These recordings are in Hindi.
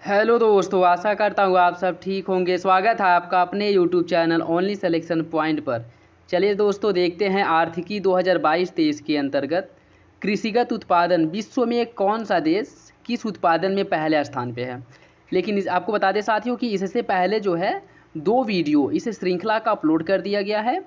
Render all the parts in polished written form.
हेलो दोस्तों, आशा करता हूँ आप सब ठीक होंगे। स्वागत है आपका अपने YouTube channel only selection point पर। चलिए दोस्तों, देखते हैं आर्थिकी 2022-23 के अंतर्गत कृषिगत उत्पादन विश्व में कौन सा देश किस उत्पादन में पहले स्थान पे है। लेकिन आपको बता दें साथियों कि इससे पहले जो है 2 वीडियो इस श्रृंखला का अपलोड कर दिया गया है।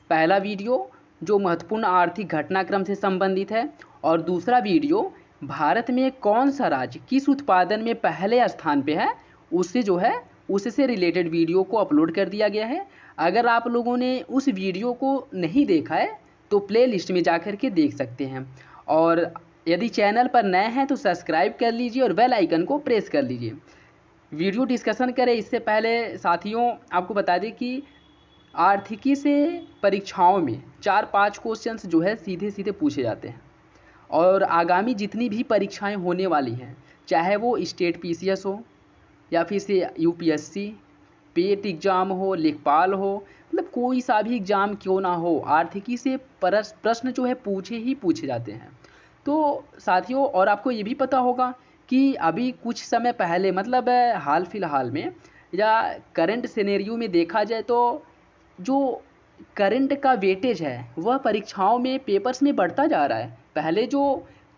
पहला वीडियो जो महत्वपूर्ण आर्थिक घटनाक्रम से संबंधित है, और दूसरा वीडियो भारत में कौन सा राज्य किस उत्पादन में पहले स्थान पे है, उससे जो है उससे रिलेटेड वीडियो को अपलोड कर दिया गया है। अगर आप लोगों ने उस वीडियो को नहीं देखा है तो प्ले लिस्ट में जा कर के देख सकते हैं। और यदि चैनल पर नए हैं तो सब्सक्राइब कर लीजिए और बेल आइकन को प्रेस कर लीजिए। वीडियो डिस्कशन करें इससे पहले साथियों, आपको बता दें कि आर्थिकी से परीक्षाओं में 4-5 क्वेश्चंस जो है सीधे सीधे पूछे जाते हैं। और आगामी जितनी भी परीक्षाएं होने वाली हैं, चाहे वो स्टेट पीसीएस हो या फिर से यूपीएससी पेट एग्ज़ाम हो, लेखपाल हो, मतलब कोई सा भी एग्ज़ाम क्यों ना हो, आर्थिकी से प्रश्न जो है पूछे ही पूछे जाते हैं। तो साथियों, और आपको ये भी पता होगा कि अभी कुछ समय पहले, मतलब हाल फिलहाल में या करंट सिनेरियो में देखा जाए तो जो करंट का वेटेज है वह परीक्षाओं में पेपर्स में बढ़ता जा रहा है। पहले जो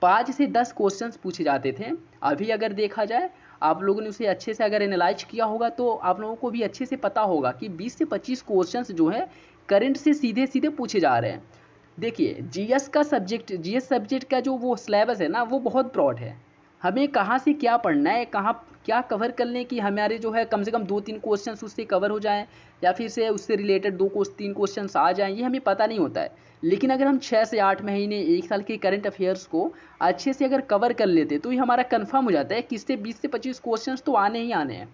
5 से 10 क्वेश्चंस पूछे जाते थे, अभी अगर देखा जाए, आप लोगों ने उसे अच्छे से अगर एनालाइज किया होगा तो आप लोगों को भी अच्छे से पता होगा कि 20 से 25 क्वेश्चंस जो है करंट से सीधे सीधे पूछे जा रहे हैं। देखिए, जीएस सब्जेक्ट का जो वो सिलेबस है ना, वो बहुत ब्रॉड है। हमें कहाँ से क्या पढ़ना है, कहाँ क्या कवर कर लें कि हमारे जो है कम से कम 2-3 क्वेश्चंस उससे कवर हो जाएं, या फिर से उससे रिलेटेड 2-3 क्वेश्चंस आ जाएं, ये हमें पता नहीं होता है। लेकिन अगर हम 6 से 8 महीने 1 साल के करंट अफेयर्स को अच्छे से अगर कवर कर लेते तो ये हमारा कन्फर्म हो जाता है कि इससे 20 से 25 क्वेश्चंस तो आने ही आने हैं।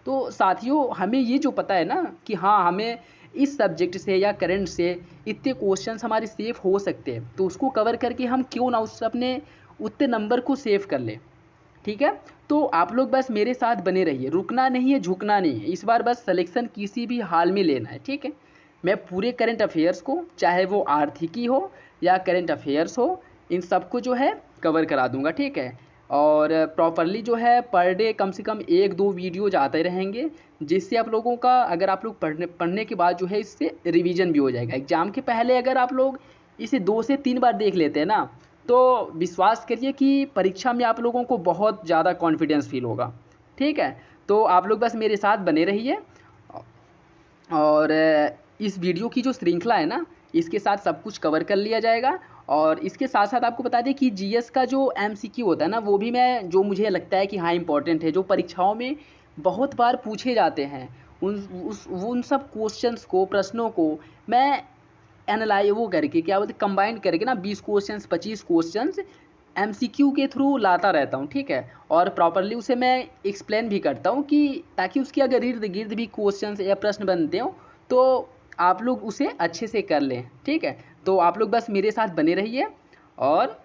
तो साथियों, हमें ये जो पता है ना कि हाँ, हमें इस सब्जेक्ट से या करंट से इतने क्वेश्चंस हमारे सेफ हो सकते हैं, तो उसको कवर करके हम क्यों ना उस अपने उतने नंबर को सेव कर लें। ठीक है, तो आप लोग बस मेरे साथ बने रहिए, रुकना नहीं है, झुकना नहीं है। इस बार बस सिलेक्शन किसी भी हाल में लेना है, ठीक है। मैं पूरे करंट अफेयर्स को, चाहे वो आर्थिकी हो या करंट अफेयर्स हो, इन सबको जो है कवर करा दूंगा, ठीक है। और प्रॉपरली जो है पर डे कम से कम 1-2 वीडियोज आते रहेंगे, जिससे आप लोगों का, अगर आप लोग पढ़ने के बाद जो है इससे रिवीजन भी हो जाएगा। एग्ज़ाम के पहले अगर आप लोग इसे 2 से 3 बार देख लेते हैं ना, तो विश्वास करिए कि परीक्षा में आप लोगों को बहुत ज़्यादा कॉन्फिडेंस फील होगा, ठीक है। तो आप लोग बस मेरे साथ बने रहिए। और इस वीडियो की जो श्रृंखला है ना, इसके साथ सब कुछ कवर कर लिया जाएगा। और इसके साथ साथ आपको बता दें कि जीएस का जो एमसीक्यू होता है ना, वो भी मैं, जो मुझे लगता है कि हाँ इम्पॉर्टेंट है, जो परीक्षाओं में बहुत बार पूछे जाते हैं, उन सब क्वेश्चंस को, प्रश्नों को मैं एनालाइज वो करके, क्या बोलते, कंबाइन करके ना 20 क्वेश्चंस 25 क्वेश्चंस एमसीक्यू के थ्रू लाता रहता हूँ, ठीक है। और प्रॉपरली उसे मैं एक्सप्लेन भी करता हूँ कि ताकि उसके अगर इर्द गिर्द भी क्वेश्चंस या प्रश्न बनते हो तो आप लोग उसे अच्छे से कर लें, ठीक है। तो आप लोग बस मेरे साथ बने रहिए और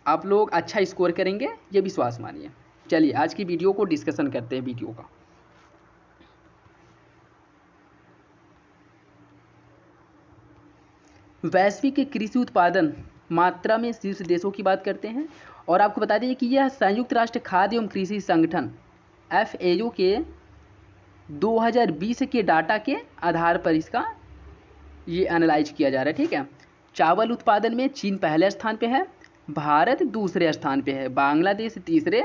आप लोग अच्छा स्कोर करेंगे, ये विश्वास मानिए। चलिए आज की वीडियो को डिस्कशन करते हैं, वीडियो का। वैश्विक कृषि उत्पादन मात्रा में शीर्ष देशों की बात करते हैं। और आपको बता दें कि यह संयुक्त राष्ट्र खाद्य एवं कृषि संगठन FAO के 2020 के डाटा के आधार पर इसका ये एनालाइज किया जा रहा है, ठीक है। चावल उत्पादन में चीन पहले स्थान पे है, भारत दूसरे स्थान पे है, बांग्लादेश तीसरे,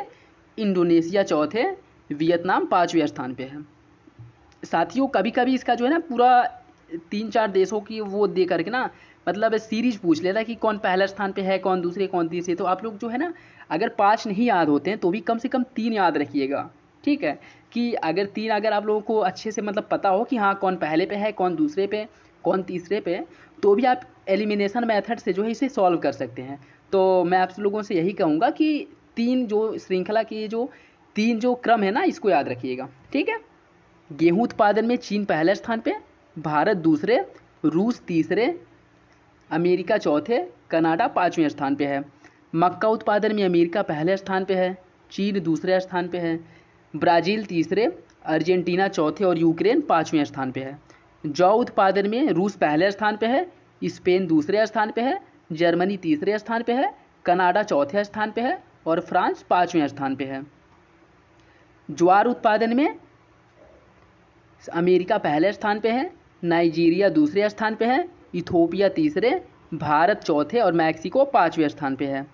इंडोनेशिया चौथे, वियतनाम 5वें स्थान पे है। साथियों, कभी कभी इसका जो है ना पूरा 3-4 देशों की वो दे करके ना, मतलब सीरीज पूछ लेता है कि कौन पहले स्थान पे है, कौन दूसरे, कौन तीसरे। तो आप लोग जो है ना, अगर 5 नहीं याद होते हैं तो भी कम से कम 3 याद रखिएगा, ठीक है। कि अगर 3 अगर आप लोगों को अच्छे से मतलब पता हो कि हाँ कौन पहले पे है, कौन दूसरे पे, कौन तीसरे पे, तो भी आप एलिमिनेशन मेथड से जो है इसे सॉल्व कर सकते हैं। तो मैं आप लोगों से यही कहूँगा कि 3 जो श्रृंखला की जो 3 जो क्रम है ना, इसको याद रखिएगा, ठीक है। गेहूं उत्पादन में चीन पहले स्थान पे, भारत दूसरे, रूस तीसरे, अमेरिका चौथे, कनाडा 5वें स्थान पे है। मक्का उत्पादन में अमेरिका पहले स्थान पे है, चीन दूसरे स्थान पे है, ब्राज़ील तीसरे, अर्जेंटीना चौथे और यूक्रेन 5वें स्थान पे है। जौ उत्पादन में रूस पहले स्थान पे है, स्पेन दूसरे स्थान पे है, जर्मनी तीसरे स्थान पे है, कनाडा चौथे स्थान पे है और फ्रांस 5वें स्थान पे है। ज्वार उत्पादन में अमेरिका पहले स्थान पे है, नाइजीरिया दूसरे स्थान पे है, इथोपिया तीसरे, भारत चौथे और मैक्सिको पाँचवें स्थान पे है।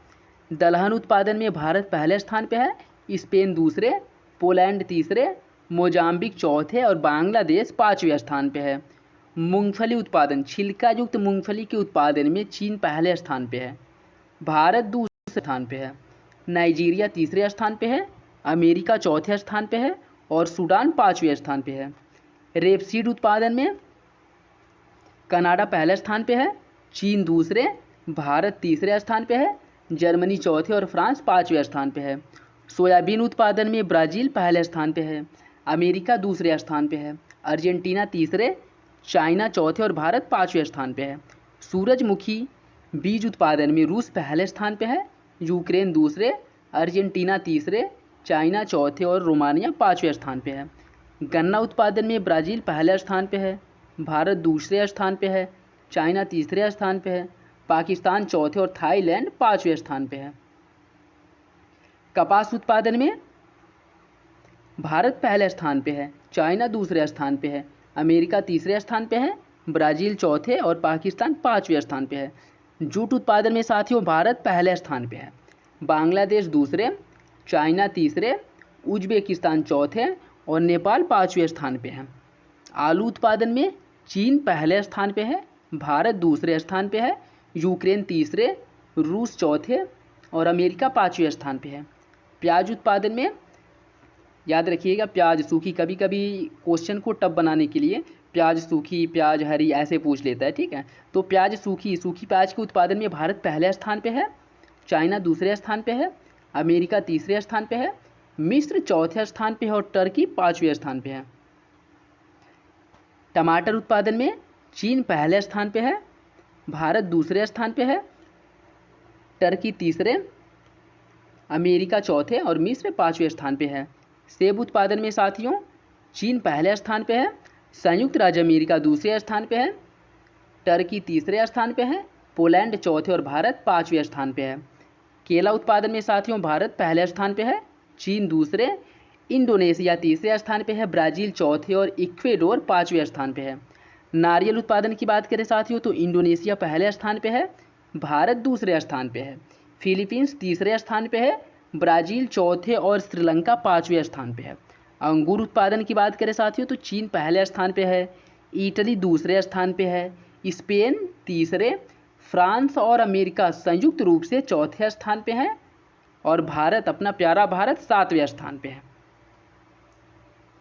दलहन उत्पादन में भारत पहले स्थान पे है, स्पेन दूसरे, पोलैंड तीसरे, मोजाम्बिक चौथे और बांग्लादेश पाँचवें स्थान पे है। मूंगफली उत्पादन, छिलका युक्त मूंगफली के उत्पादन में चीन पहले स्थान पे है, भारत दूसरे स्थान पे है, नाइजीरिया तीसरे स्थान पे है, अमेरिका चौथे स्थान पे है और सूडान पाँचवें स्थान पे है। रेपसीड उत्पादन में कनाडा पहले स्थान पे है, चीन दूसरे, भारत तीसरे स्थान पे है, जर्मनी चौथे और फ्रांस पाँचवें स्थान पे है। सोयाबीन उत्पादन में ब्राज़ील पहले स्थान पे है, अमेरिका दूसरे स्थान पे है, अर्जेंटीना तीसरे, चाइना चौथे और भारत पाँचवें स्थान पे है। सूरजमुखी बीज उत्पादन में रूस पहले स्थान पे है, यूक्रेन दूसरे, अर्जेंटीना तीसरे, चाइना चौथे और रोमानिया पाँचवें स्थान पे है। गन्ना उत्पादन में ब्राज़ील पहले स्थान पे है, भारत दूसरे स्थान पे है, चाइना तीसरे स्थान पे है, पाकिस्तान चौथे और थाईलैंड पाँचवें स्थान पे है। कपास उत्पादन में भारत पहले स्थान पे है, चाइना दूसरे स्थान पे है, अमेरिका तीसरे स्थान पे है, ब्राज़ील चौथे और पाकिस्तान पाँचवें स्थान पे है। जूट उत्पादन में साथियों भारत पहले स्थान पे है, बांग्लादेश दूसरे, चाइना तीसरे, उज्बेकिस्तान चौथे और नेपाल पाँचवें स्थान पे है। आलू उत्पादन में चीन पहले स्थान पे है, भारत दूसरे स्थान पे है, यूक्रेन तीसरे, रूस चौथे और अमेरिका पाँचवें स्थान पे है। प्याज उत्पादन में याद रखिएगा, प्याज सूखी, कभी कभी क्वेश्चन को टफ बनाने के लिए प्याज सूखी प्याज हरी ऐसे पूछ लेता है, ठीक है। तो प्याज सूखी प्याज के उत्पादन में भारत पहले स्थान पे है, चाइना दूसरे स्थान पे है, अमेरिका तीसरे स्थान पे है, मिस्र चौथे स्थान पे है और टर्की पाँचवें स्थान पे है। टमाटर उत्पादन में चीन पहले स्थान पे है, भारत दूसरे स्थान पे है, टर्की तीसरे, अमेरिका चौथे और मिस्र पाँचवें स्थान पे है। सेब उत्पादन में साथियों चीन पहले स्थान पे है, संयुक्त राज्य अमेरिका दूसरे स्थान पे है, टर्की तीसरे स्थान पे है, पोलैंड चौथे और भारत पाँचवें स्थान पे है। केला उत्पादन में साथियों भारत पहले स्थान पे है, चीन दूसरे, इंडोनेशिया तीसरे स्थान पे है, ब्राज़ील चौथे और इक्वेडोर पाँचवें स्थान पे है। नारियल उत्पादन की बात करें साथियों तो इंडोनेशिया पहले स्थान पे है, भारत दूसरे स्थान पे है, फिलीपींस तीसरे स्थान पे है, ब्राज़ील चौथे और श्रीलंका पाँचवें स्थान पे है। अंगूर उत्पादन की बात करें साथियों तो चीन पहले स्थान पे है, इटली दूसरे स्थान पे है, स्पेन तीसरे, फ्रांस और अमेरिका संयुक्त रूप से चौथे स्थान पे है और भारत, अपना प्यारा भारत, सातवें स्थान पे है।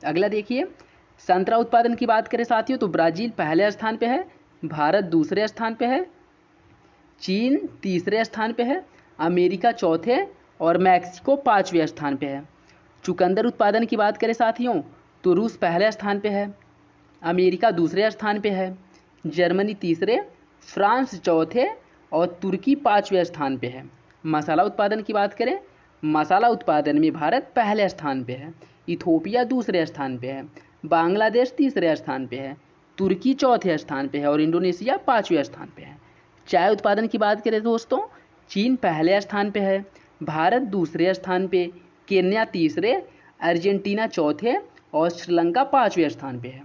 अगला देखिए, संतरा उत्पादन की बात करें साथियों तो ब्राज़ील पहले स्थान पे है, भारत दूसरे स्थान पे है, चीन तीसरे स्थान पे है, अमेरिका चौथे और मैक्सिको पाँचवें स्थान पे है। चुकंदर उत्पादन की बात करें साथियों तो रूस पहले स्थान पे है, अमेरिका दूसरे स्थान पे है, जर्मनी तीसरे, फ्रांस चौथे और तुर्की पाँचवें स्थान पे है। मसाला उत्पादन की बात करें, मसाला उत्पादन में भारत पहले स्थान पे है, इथोपिया दूसरे स्थान पे है, बांग्लादेश तीसरे स्थान पे है, तुर्की चौथे स्थान पे है और इंडोनेशिया पाँचवें स्थान पे है। चाय उत्पादन की बात करें दोस्तों चीन पहले स्थान पे है, भारत दूसरे स्थान पे, केन्या तीसरे, अर्जेंटीना चौथे और श्रीलंका पाँचवें स्थान पे है।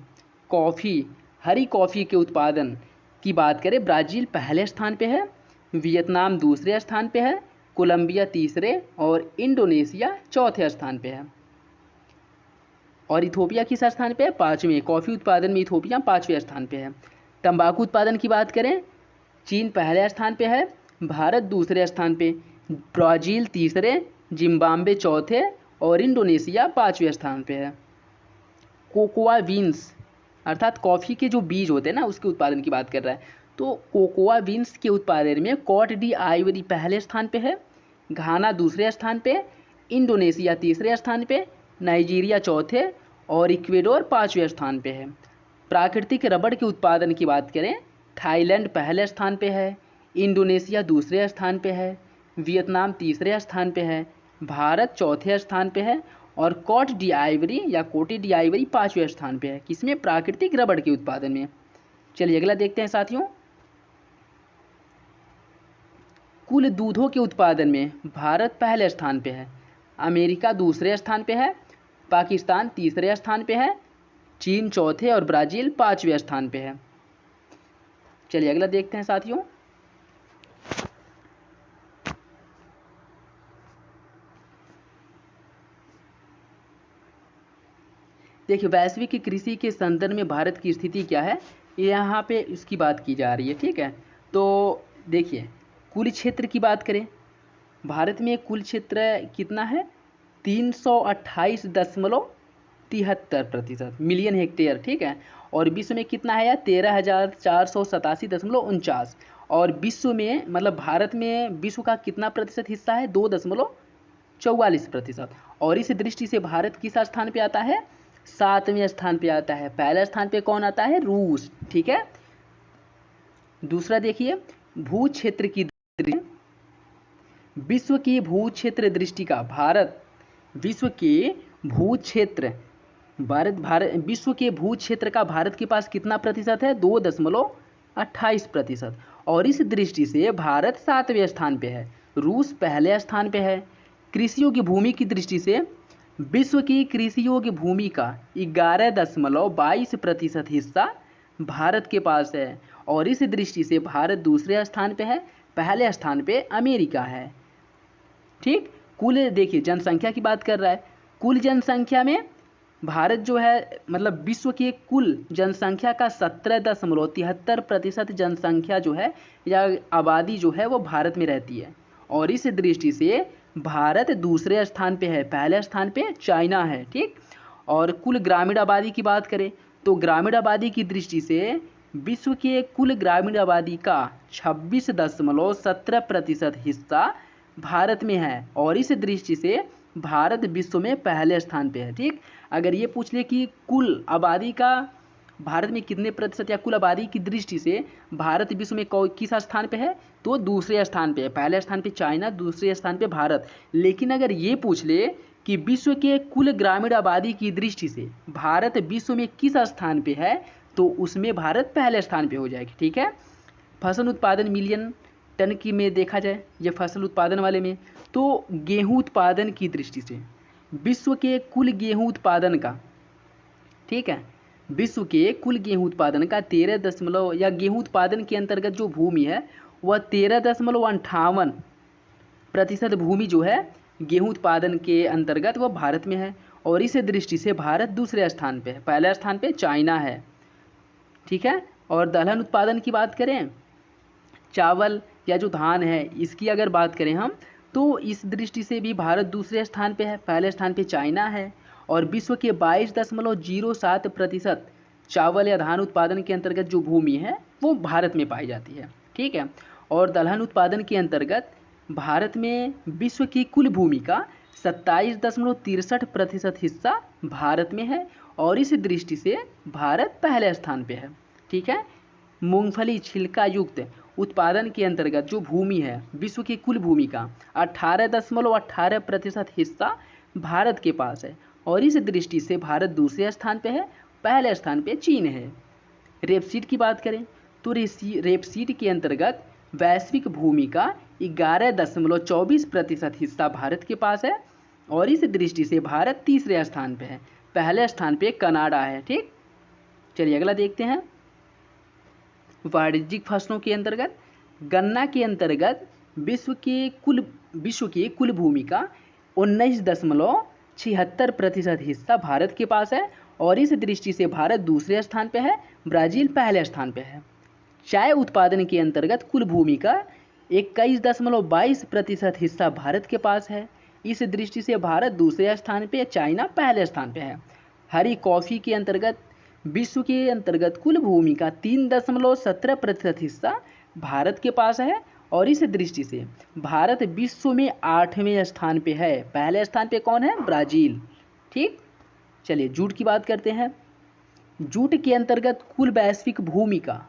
कॉफ़ी, हरी कॉफ़ी के उत्पादन की बात करें ब्राज़ील पहले स्थान पे है, वियतनाम दूसरे स्थान पे है, कोलंबिया तीसरे और इंडोनेशिया चौथे स्थान पे है और इथोपिया किस स्थान पे है, पाँचवें। कॉफ़ी उत्पादन में इथोपिया पाँचवें स्थान पे है। तंबाकू उत्पादन की बात करें चीन पहले स्थान पे है, भारत दूसरे स्थान पे, ब्राज़ील तीसरे, जिम्बाब्वे चौथे और इंडोनेशिया पाँचवें स्थान पे है। कोकोआ बीन्स अर्थात कॉफ़ी के जो बीज होते हैं ना उसके उत्पादन की बात कर रहा है, तो कोकोआ बीन्स के उत्पादन में कोट डी आइवरी पहले स्थान पे है, घाना दूसरे स्थान पे, इंडोनेशिया तीसरे स्थान पे, नाइजीरिया चौथे और इक्वेडोर पाँचवें स्थान पे है। प्राकृतिक रबड़ के उत्पादन की बात करें थाईलैंड पहले स्थान पे है, इंडोनेशिया दूसरे स्थान पे है, वियतनाम तीसरे स्थान पे है, भारत चौथे स्थान पे है और कोट डी आइवरी या कोटी डी आइवरी पाँचवें स्थान पे है। किसमें, प्राकृतिक रबड़ के उत्पादन में। चलिए अगला देखते हैं साथियों, कुल दूधों के उत्पादन में भारत पहले स्थान पे है, अमेरिका दूसरे स्थान पे है, पाकिस्तान तीसरे स्थान पे है, चीन चौथे और ब्राज़ील 5वें स्थान पे है। चलिए अगला देखते हैं साथियों। देखिए वैश्विक कृषि के संदर्भ में भारत की स्थिति क्या है, यहाँ पे इसकी बात की जा रही है। ठीक है, तो देखिए कुल क्षेत्र की बात करें, भारत में कुल क्षेत्र कितना है, 328.73% मिलियन हेक्टेयर। ठीक है, और विश्व में कितना है यार, 13,487.49। और विश्व में मतलब भारत में विश्व का कितना प्रतिशत हिस्सा है, 2.44%। और इस दृष्टि से भारत किस स्थान पे आता है, 7वें स्थान पे आता है। पहले स्थान पे कौन आता है, रूस। ठीक है, दूसरा देखिए भू क्षेत्र की दृष्टि, विश्व की भू क्षेत्र दृष्टि का भारत, विश्व के भू क्षेत्र विश्व के भू क्षेत्र का भारत के पास कितना प्रतिशत है, 2.28%। और इस दृष्टि से भारत 7वें स्थान पे है, रूस पहले स्थान पे है। कृषि योग्य भूमि की दृष्टि से विश्व की कृषि योग्य भूमि का 11.22% हिस्सा भारत के पास है। और इस दृष्टि से भारत दूसरे स्थान पे है, पहले स्थान पे अमेरिका है। ठीक, कुल देखिए जनसंख्या की बात कर रहा है, कुल जनसंख्या में भारत जो है मतलब विश्व की कुल जनसंख्या का 17.73% जनसंख्या जो है या आबादी जो है वो भारत में रहती है। और इस दृष्टि से भारत दूसरे स्थान पे है, पहले स्थान पे चाइना है। ठीक, और कुल ग्रामीण आबादी की बात करें तो ग्रामीण आबादी की दृष्टि से विश्व के कुल ग्रामीण आबादी का 26.17% हिस्सा भारत में है। और इस दृष्टि से भारत विश्व में पहले स्थान पे है। ठीक, अगर ये पूछ ले कि कुल आबादी का भारत में कितने प्रतिशत या कुल आबादी की दृष्टि से भारत विश्व में किस स्थान पे है, तो दूसरे स्थान पे है। पहले स्थान पे चाइना, दूसरे स्थान पे भारत। लेकिन अगर ये पूछ ले कि विश्व के कुल ग्रामीण आबादी की दृष्टि से भारत विश्व में किस स्थान पे है, तो उसमें भारत पहले स्थान पे हो जाएगी। ठीक है, फसल उत्पादन मिलियन टन की में देखा जाए, ये फसल उत्पादन वाले में, तो गेहूं उत्पादन की दृष्टि से विश्व के कुल गेहूं उत्पादन का, ठीक है, विश्व के कुल गेहूं उत्पादन का 13 या गेहूं उत्पादन के अंतर्गत जो भूमि है वह 13.58% भूमि जो है गेहूं उत्पादन के अंतर्गत वह भारत में है। और इस दृष्टि से भारत दूसरे स्थान पे है, पहले स्थान पे चाइना है। ठीक है, और दलहन उत्पादन की बात करें, चावल या जो धान है इसकी अगर बात करें हम, तो इस दृष्टि से भी भारत दूसरे स्थान पे है, पहले स्थान पे चाइना है। और विश्व के 22.07% चावल या धान उत्पादन के अंतर्गत जो भूमि है वो भारत में पाई जाती है। ठीक है, और दलहन उत्पादन के अंतर्गत भारत में विश्व की कुल भूमि का 27.63% हिस्सा भारत में है। और इस दृष्टि से भारत पहले स्थान पे है। ठीक है, मूंगफली छिलका युक्त उत्पादन के अंतर्गत जो भूमि है विश्व की कुल भूमि का 18.18% हिस्सा भारत के पास है। और इस दृष्टि से भारत दूसरे स्थान पे है, पहले स्थान पे चीन है। रेपसीड की बात करें तो रेपसीड के अंतर्गत वैश्विक भूमि का 11.24% हिस्सा भारत के पास है। और इस दृष्टि से भारत तीसरे स्थान पे है, पहले स्थान पे कनाडा है। ठीक, चलिए अगला देखते हैं। वाणिज्यिक फसलों के अंतर्गत गन्ना के अंतर्गत विश्व की कुल भूमि का 19.76% हिस्सा भारत के पास है। और इस दृष्टि से भारत दूसरे स्थान पे है, ब्राज़ील पहले स्थान पे है। चाय उत्पादन के अंतर्गत कुल भूमि का 21.22% हिस्सा भारत के पास है। इस दृष्टि से भारत दूसरे स्थान पे, चाइना पहले स्थान पे है। हरी कॉफ़ी के अंतर्गत विश्व के अंतर्गत कुल भूमि का 3.17% हिस्सा भारत के पास है। और इस दृष्टि से भारत विश्व में 8वें स्थान पे है, पहले स्थान पे कौन है, ब्राज़ील। ठीक, चलिए जूट की बात करते हैं। जूट के अंतर्गत कुल वैश्विक भूमि का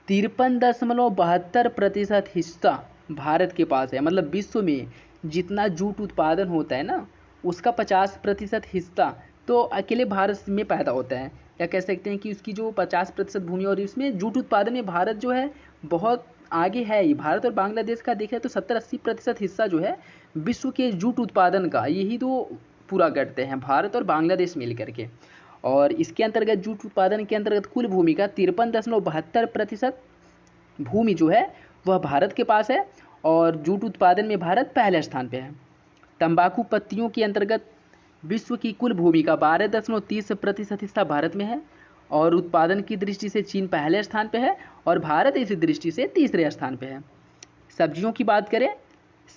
53.72% हिस्सा भारत के पास है। मतलब विश्व में जितना जूट उत्पादन होता है ना, उसका 50% हिस्सा तो अकेले भारत में पैदा होता है, या कह सकते हैं कि उसकी जो 50% भूमि, और इसमें जूट उत्पादन में भारत जो है बहुत आगे है ही। भारत और बांग्लादेश का देखें तो 70-80% हिस्सा जो है विश्व के जूट उत्पादन का, यही तो पूरा करते हैं भारत और बांग्लादेश मिल करके। और इसके अंतर्गत जूट उत्पादन के अंतर्गत कुल भूमि का 53.72% भूमि जो है वह भारत के पास है और जूट उत्पादन में भारत पहले स्थान पे है। तंबाकू पत्तियों के अंतर्गत विश्व की कुल भूमि का 12.30% हिस्सा भारत में है और उत्पादन की दृष्टि से चीन पहले स्थान पे है और भारत इस दृष्टि से तीसरे स्थान पे है। सब्जियों की बात करें,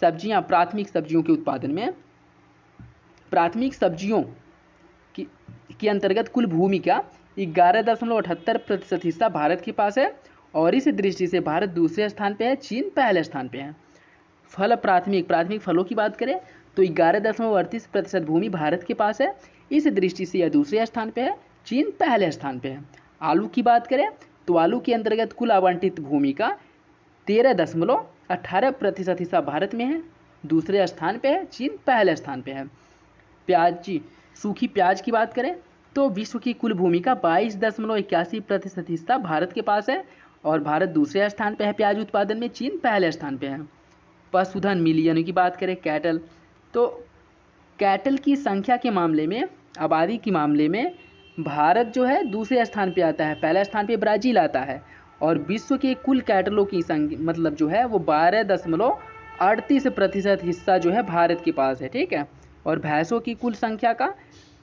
सब्जियां प्राथमिक सब्जियों के उत्पादन में प्राथमिक सब्जियों के अंतर्गत कुल भूमि का 11.78% हिस्सा भारत के पास है और इस दृष्टि से भारत दूसरे स्थान पे है, चीन पहले स्थान पे है। फल प्राथमिक फलों की बात करें तो 11.38% भूमि भारत के पास है, इस दृष्टि से यह दूसरे स्थान पे है, चीन पहले स्थान पे है। आलू की बात करें तो आलू के अंतर्गत कुल आवंटित भूमि का 13.18% हिस्सा भारत में है, दूसरे स्थान पे है, चीन पहले स्थान पे है। सूखी प्याज की बात करें तो विश्व की कुल भूमि का 22.81% हिस्सा भारत के पास है और भारत दूसरे स्थान पे है प्याज उत्पादन में, चीन पहले स्थान पे है। पशुधन मिलियन की बात करें कैटल, तो कैटल की संख्या के मामले में, आबादी के मामले में भारत जो है दूसरे स्थान पे आता है, पहला स्थान पे ब्राज़ील आता है और विश्व के कुल कैटलों की संख्या मतलब जो है वो 12.38% हिस्सा जो है भारत के पास है, ठीक है। और भैंसों की कुल संख्या का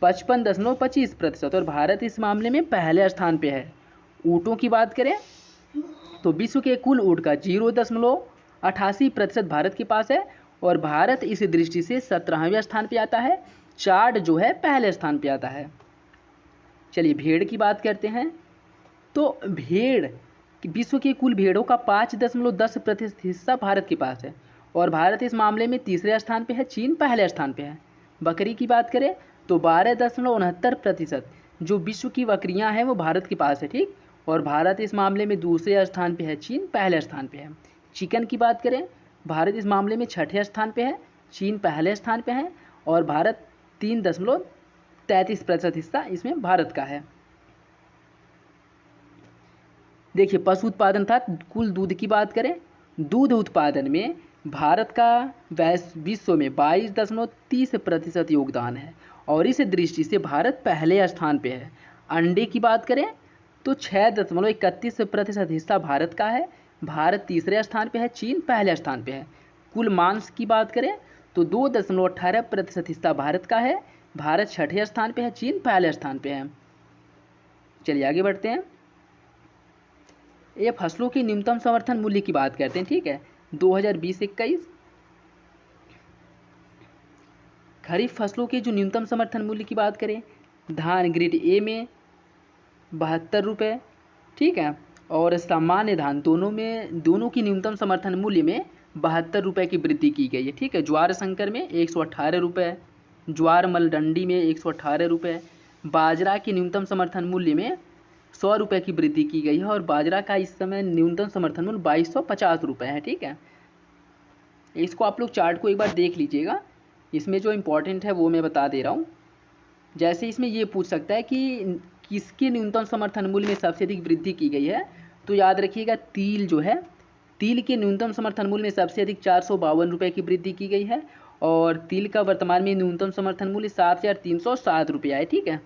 55.25% और भारत इस मामले में पहले स्थान पे है। ऊँटों की बात करें तो विश्व के कुल ऊँट का 0.88% भारत के पास है और भारत इस दृष्टि से 17वें स्थान पे आता है, चार्ड जो है पहले स्थान पे आता है। चलिए भेड़ की बात करते हैं, तो भेड़ विश्व के कुल भेड़ों का 5.10% हिस्सा भारत के पास है और भारत इस मामले में तीसरे स्थान पे है, चीन पहले स्थान पे है। बकरी की बात करें तो 12.69% जो विश्व की बकरियां हैं वो भारत के पास है, ठीक, और भारत इस मामले में दूसरे स्थान पे है, चीन पहले स्थान पे है। चिकन की बात करें, भारत इस मामले में छठे स्थान पे है, चीन पहले स्थान पे है और भारत 3.33% हिस्सा इसमें भारत का है। देखिए पशु उत्पादन था, कुल दूध की बात करें, दूध उत्पादन में भारत का विश्व में 22.30% योगदान है और इस दृष्टि से भारत पहले स्थान पे है। अंडे की बात करें तो 6.31% हिस्सा भारत का है, भारत तीसरे स्थान पे है, चीन पहले स्थान पे है। कुल मांस की बात करें तो 2.18% हिस्सा भारत का है, भारत छठे स्थान पे है, चीन पहले स्थान पे है। चलिए आगे बढ़ते हैं, ये फसलों के न्यूनतम समर्थन मूल्य की बात करते हैं, ठीक है। 2020-21 खरीफ फसलों के जो न्यूनतम समर्थन मूल्य की बात करें, धान ग्रेड ए में 72 रुपये, ठीक है, और सामान्य धान दोनों की न्यूनतम समर्थन मूल्य में 72 रुपये की वृद्धि की गई है, ठीक है। ज्वार संकर में 118 रुपये, ज्वार मलडंडी में 118 रुपये, बाजरा के न्यूनतम समर्थन मूल्य में 100 रुपये की वृद्धि की गई है और बाजरा का इस समय न्यूनतम समर्थन मूल्य 2250 रुपये है, ठीक है। इसको आप लोग चार्ट को एक बार देख लीजिएगा, इसमें जो इम्पोर्टेंट है वो मैं बता दे रहा हूँ। जैसे इसमें ये पूछ सकता है कि किसके न्यूनतम समर्थन मूल्य में सबसे अधिक वृद्धि की गई है, तो याद रखिएगा तिल जो है, तिल के न्यूनतम समर्थन मूल्य में सबसे अधिक 452 रुपये की वृद्धि की गई है और तिल का वर्तमान में न्यूनतम समर्थन मूल्य 7307 रुपया है, ठीक है।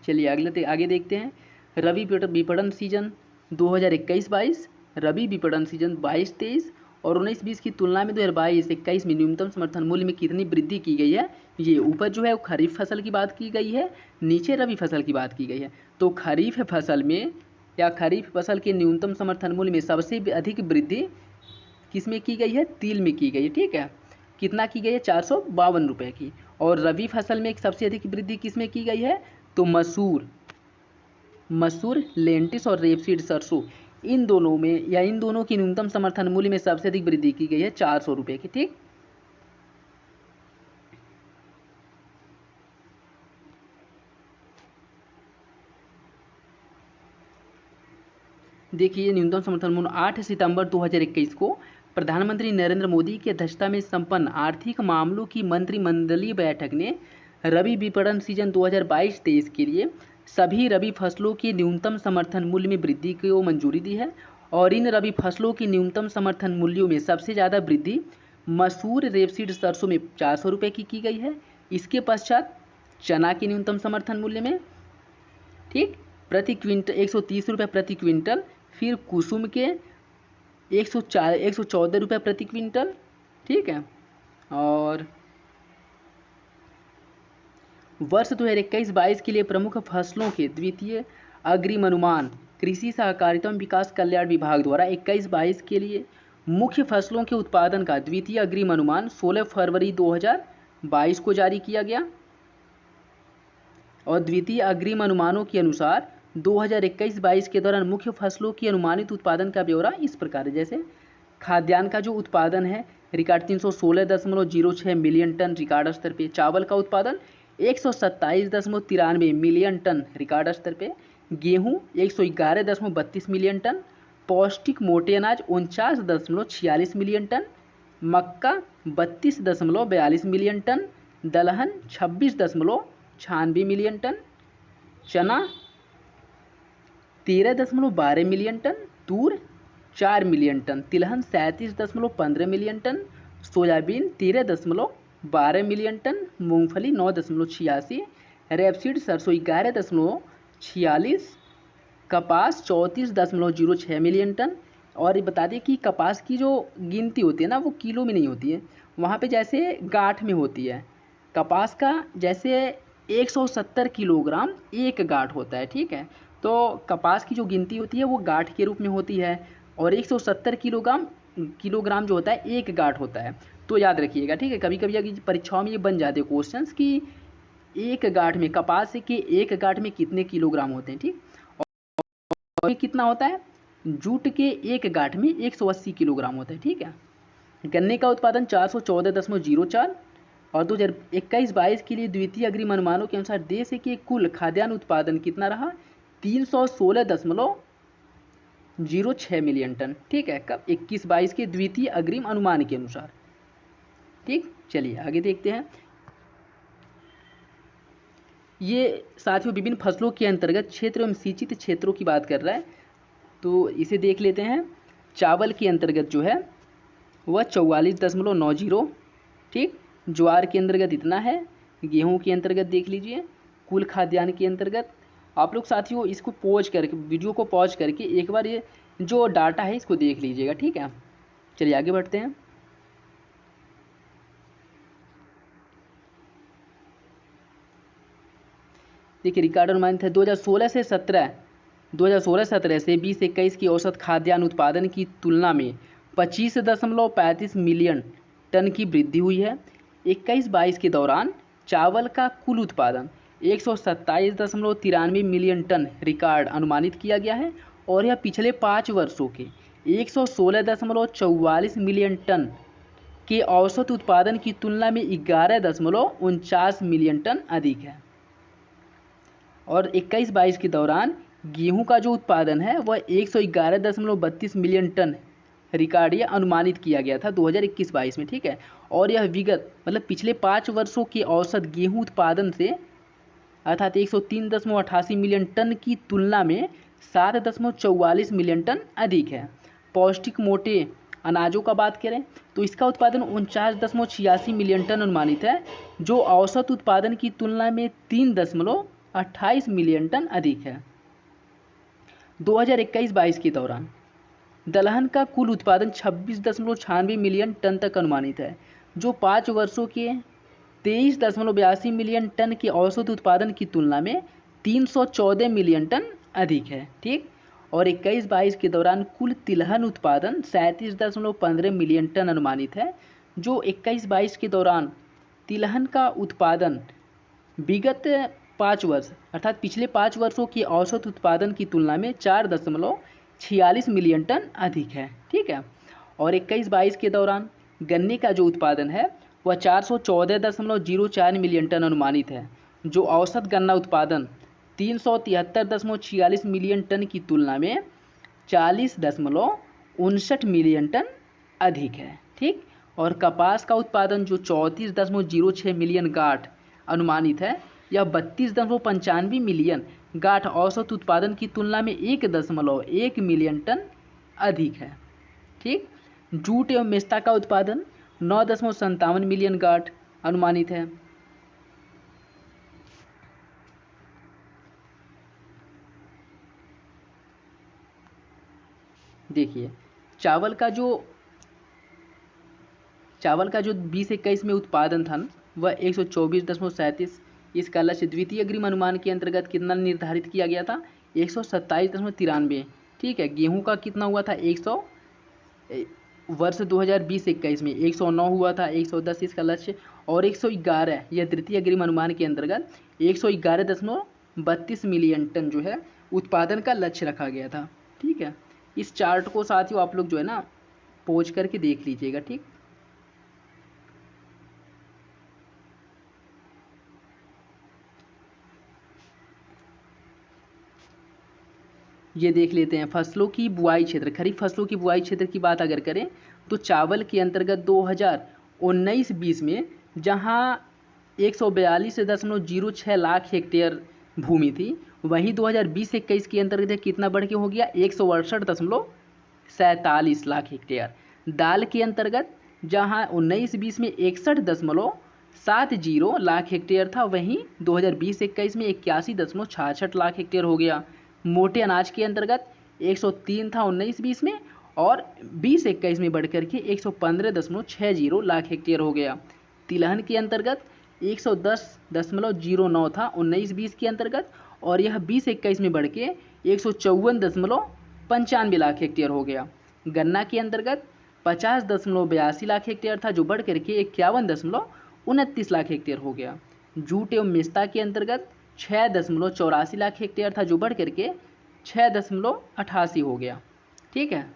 चलिए आगे देखते हैं, रबी विपणन सीजन 2021-22, रबी विपणन सीजन 22-23 और 19-20 की तुलना में 2022-21 में न्यूनतम समर्थन मूल्य में कितनी वृद्धि की गई है। ये ऊपर जो है वो खरीफ फसल की बात की गई है, नीचे रबी फसल की बात की गई है। तो खरीफ फसल में या खरीफ फसल के न्यूनतम समर्थन मूल्य में सबसे अधिक वृद्धि किस में की गई है, तिल में की गई है, ठीक है। कितना की गई है, 452 रुपये की। और रबी फसल में सबसे अधिक वृद्धि किस में की गई है, तो मसूर लेंटिस और रेपसीड सरसों, इन दोनों की न्यूनतम समर्थन मूल्य में सबसे अधिक वृद्धि की गई है 400 रुपये की, ठीक। देखिए न्यूनतम समर्थन मूल्य 8 सितंबर 2021 को प्रधानमंत्री नरेंद्र मोदी की अध्यक्षता में संपन्न आर्थिक मामलों की मंत्रिमंडलीय बैठक ने रबी विपणन सीजन 2022-23 के लिए सभी रबी फसलों के न्यूनतम समर्थन मूल्य में वृद्धि को मंजूरी दी है और इन रबी फसलों के न्यूनतम समर्थन मूल्यों में सबसे ज़्यादा वृद्धि मसूर रेपसीड सरसों में 400 रुपये की गई है। इसके पश्चात चना के न्यूनतम समर्थन मूल्य में, ठीक, प्रति क्विंटल 130 रुपये प्रति क्विंटल। फिर कुसुम के 114 रुपये प्रति क्विंटल, ठीक है। और वर्ष 2021-22 के लिए प्रमुख फसलों के द्वितीय अग्रिम अनुमान कृषि सहकारिता एवं विकास कल्याण विभाग द्वारा 21-22 के लिए मुख्य फसलों के उत्पादन का द्वितीय अग्रिम अनुमान 16 फरवरी 2022 को जारी किया गया। और द्वितीय अग्रिम अनुमानों के अनुसार 2021-22 के दौरान मुख्य फसलों की अनुमानित उत्पादन का ब्यौरा इस प्रकार है। जैसे खाद्यान्न का जो उत्पादन है रिकॉर्ड 316.06 मिलियन टन रिकॉर्ड स्तर पे। चावल का उत्पादन 127.93 मिलियन टन रिकॉर्ड स्तर पे। गेहूं 111.32 मिलियन टन। पौष्टिक मोटे अनाज 49.46 मिलियन टन। मक्का 32.42 मिलियन टन। दलहन 26.96 मिलियन टन। चना 13.12 मिलियन टन। तूर 4 मिलियन टन। तिलहन 37.15 million ton. Soybean 13.12 million ton. मूंगफली 9.86। रेपसीड सरसों 11.46। कपास 34.06 मिलियन टन। और ये बता दें कि कपास की जो गिनती होती है ना वो किलो में नहीं होती है, वहाँ पे जैसे गांठ में होती है। कपास का जैसे 170 किलोग्राम एक गांठ होता है, ठीक है। तो कपास की जो गिनती होती है वो गांठ के रूप में होती है और 170 किलोग्राम जो होता है एक गांठ होता है। तो याद रखिएगा, ठीक है। कभी कभी अगर परीक्षाओं में ये बन जाते हैं क्वेश्चंस कि एक गांठ में, कपास के एक गांठ में कितने किलोग्राम होते हैं, ठीक। और ये कितना होता है, जूट के एक गांठ में 180 किलोग्राम होता है, ठीक है। गन्ने का उत्पादन 414.04 और 2021-22 के लिए द्वितीय अग्रिम अनुमानों के अनुसार देश के कुल खाद्यान्न उत्पादन कितना रहा, 316.06 मिलियन टन, ठीक है। कब 21-22 के द्वितीय अग्रिम अनुमान के अनुसार, ठीक। चलिए आगे देखते हैं। ये साथियों विभिन्न फसलों के अंतर्गत क्षेत्र एवं सिंचित क्षेत्रों की बात कर रहा है, तो इसे देख लेते हैं। चावल के अंतर्गत जो है वह 44.90, ठीक। ज्वार के अंतर्गत इतना है। गेहूं के अंतर्गत देख लीजिए। कुल खाद्यान्न के अंतर्गत आप लोग साथियों इसको पॉज करके, वीडियो को पॉज करके एक बार ये जो डाटा है इसको देख लीजिएगा, ठीक है। चलिए आगे बढ़ते हैं। देखिए रिकॉर्ड अनुमानित है 2016 से 2021 की औसत खाद्यान्न उत्पादन की तुलना में 25.35 मिलियन टन की वृद्धि हुई है। 21-22 के दौरान चावल का कुल उत्पादन 127.93 मिलियन टन रिकॉर्ड अनुमानित किया गया है और यह पिछले 5 वर्षों के 116.44 मिलियन टन के औसत उत्पादन की तुलना में 11.49 मिलियन टन अधिक है। और 21-22 के दौरान गेहूं का जो उत्पादन है वह 111.32 मिलियन टन रिकॉर्ड या अनुमानित किया गया था 2021-22 में, ठीक है। और यह विगत मतलब पिछले 5 वर्षों के औसत गेहूं उत्पादन से अर्थात 103.88 मिलियन टन की तुलना में 7.44 मिलियन टन अधिक है। पौष्टिक मोटे अनाजों का बात करें तो इसका उत्पादन 49.86 मिलियन टन अनुमानित है, जो औसत उत्पादन की तुलना में 3.28 मिलियन टन अधिक है। 2021-22 के दौरान दलहन का कुल उत्पादन 26.96 मिलियन टन तक अनुमानित है, जो 5 वर्षों के 23.82 मिलियन टन के औसत उत्पादन की तुलना में 314 मिलियन टन अधिक है, ठीक। और 21-22 के दौरान कुल तिलहन उत्पादन 37.15 मिलियन टन अनुमानित है, जो 21-22 के दौरान तिलहन का उत्पादन विगत 5 वर्ष अर्थात पिछले 5 वर्षों की औसत उत्पादन की तुलना में 4.46 मिलियन टन अधिक है, ठीक है। और 21-22 के दौरान गन्ने का जो उत्पादन है वह 414.04 मिलियन टन अनुमानित है, जो औसत गन्ना उत्पादन 373.46 मिलियन टन की तुलना में 40.59 मिलियन टन अधिक है, ठीक। और कपास का उत्पादन जो 34.06 मिलियन गांठ अनुमानित है, यह 32.95 मिलियन गांठ औसत उत्पादन की तुलना में 1.1 मिलियन टन अधिक है, ठीक। जूट एवं मेस्ता का उत्पादन 9.57 मिलियन गांठ अनुमानित है। देखिए चावल का जो 2021 में उत्पादन था वह 124.37, इसका लक्ष्य द्वितीय अग्रिम अनुमान के अंतर्गत कितना निर्धारित किया गया था, 127.93। ठीक है, गेहूं का कितना हुआ था, 100 वर्ष 2020-21 में 109 हुआ था, 110 इसका लक्ष्य, और 111 यह तृतीय अग्रिम अनुमान के अंतर्गत 111.32 मिलियन टन जो है उत्पादन का लक्ष्य रखा गया था। ठीक है, इस चार्ट को साथियों आप लोग जो है ना पॉज करके देख लीजिएगा। ठीक, ये देख लेते हैं फसलों की बुआई क्षेत्र। खरीफ फसलों की बुआई क्षेत्र की बात अगर करें तो चावल के अंतर्गत 2019-20 में जहां 142.06 लाख हेक्टेयर भूमि थी, वहीं 2020-21 के अंतर्गत कितना बढ़ के हो गया, 168.47 लाख हेक्टेयर। दाल के अंतर्गत जहां 19-20 में 61.70 लाख हेक्टेयर था, वहीं 2020-21 में 81.66 लाख हेक्टेयर हो गया। मोटे अनाज के अंतर्गत 103 था 19-20 में, और 20-21 में बढ़कर के 115.60 लाख हेक्टेयर हो गया। तिलहन के अंतर्गत 110.09 था 19-20 के अंतर्गत, और यह 20-21 में बढ़ के 154.95 लाख हेक्टेयर हो गया। गन्ना के अंतर्गत 50.82 लाख हेक्टेयर था, जो बढ़ करके 51.29 लाख हेक्टेयर हो गया। जूट एवं मेस्ता के अंतर्गत 6.84 लाख हेक्टेयर था, जो बढ़ करके 6.88 हो गया। ठीक है,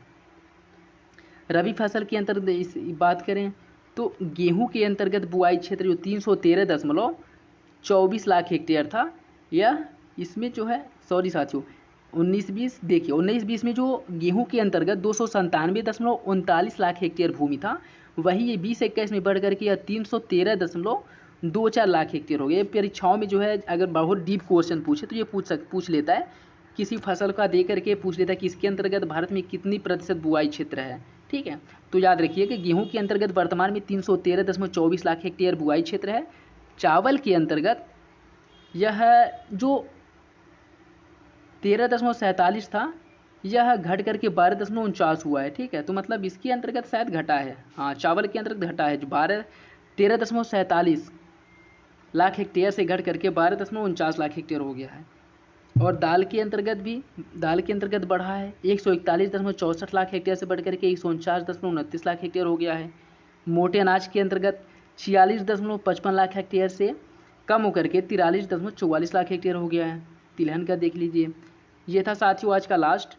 रबी फसल के अंतर्गत इस बात करें तो गेहूं के अंतर्गत बुआई क्षेत्र जो 313.24 लाख हेक्टेयर था, यह इसमें जो है सॉरी साथियों 19-20 देखिए 19-20 में जो गेहूं के अंतर्गत 297.39 लाख हेक्टेयर भूमि था, वही ये 20-21 में बढ़ करके यह 313.24 लाख हेक्टेयर हो गया। परीक्षाओं में जो है अगर बहुत डीप क्वेश्चन पूछे तो ये पूछ लेता है, किसी फसल का दे करके पूछ लेता है कि इसके अंतर्गत भारत में कितनी प्रतिशत बुआई क्षेत्र है। ठीक है, तो याद रखिए कि गेहूं के अंतर्गत वर्तमान में 313.24 लाख हेक्टेयर बुआई क्षेत्र है। चावल के अंतर्गत यह जो 13.47 था, यह घट करके 12.49 हुआ है। ठीक है, तो मतलब इसके अंतर्गत शायद घटा है, हाँ चावल के अंतर्गत घटा है, जो 13.47 लाख हेक्टेयर से घट करके 12.49 लाख हेक्टेयर हो गया है। और दाल के अंतर्गत बढ़ा है, 141.64 लाख हेक्टेयर से बढ़ करके 149.29 लाख हेक्टेयर हो गया है। मोटे अनाज के अंतर्गत 46.55 लाख हेक्टेयर से कम होकर के 43.44 लाख हेक्टेयर हो गया है। तिलहन का देख लीजिए। ये था साथियों आज का लास्ट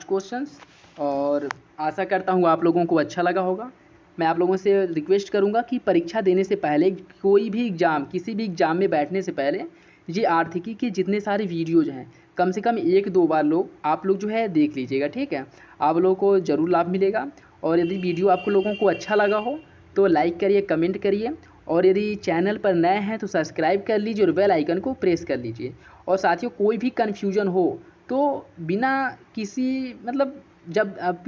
क्वेश्चंस, और आशा करता हूँ आप लोगों को अच्छा लगा होगा। मैं आप लोगों से रिक्वेस्ट करूँगा कि परीक्षा देने से पहले, कोई भी एग्ज़ाम, किसी भी एग्ज़ाम में बैठने से पहले ये आर्थिकी के जितने सारे वीडियोज़ हैं कम से कम 1-2 बार आप लोग जो है देख लीजिएगा। ठीक है, आप लोगों को ज़रूर लाभ मिलेगा। और यदि वीडियो आपको लोगों को अच्छा लगा हो तो लाइक करिए, कमेंट करिए, और यदि चैनल पर नए हैं तो सब्सक्राइब कर लीजिए और बेल आइकन को प्रेस कर लीजिए। और साथियों कोई भी कन्फ्यूजन हो तो बिना किसी मतलब जब आप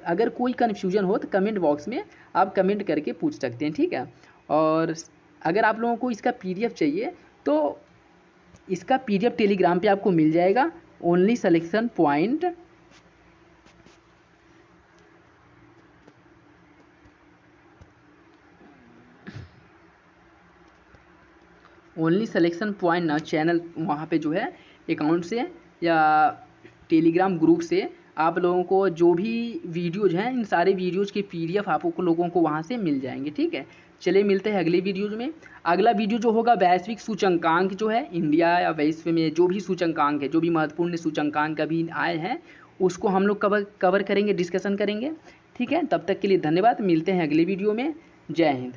अगर कोई कन्फ्यूजन हो तो कमेंट बॉक्स में आप कमेंट करके पूछ सकते हैं। ठीक है, और अगर आप लोगों को इसका PDF चाहिए तो इसका PDF टेलीग्राम पे आपको मिल जाएगा। ओनली सिलेक्शन पॉइंट ना चैनल, वहाँ पे जो है अकाउंट से या टेलीग्राम ग्रुप से आप लोगों को जो भी वीडियोज़ हैं, इन सारे वीडियोज़ के PDF आपको लोगों को वहाँ से मिल जाएंगे। ठीक है, चलिए मिलते हैं अगले वीडियोज़ में। अगला वीडियो जो होगा वैश्विक सूचकांक जो है, इंडिया या विश्व में जो भी सूचकांक है, जो भी महत्वपूर्ण सूचकांक अभी आए हैं, उसको हम लोग कवर करेंगे, डिस्कशन करेंगे। ठीक है, तब तक के लिए धन्यवाद, मिलते हैं अगले वीडियो में। जय हिंद।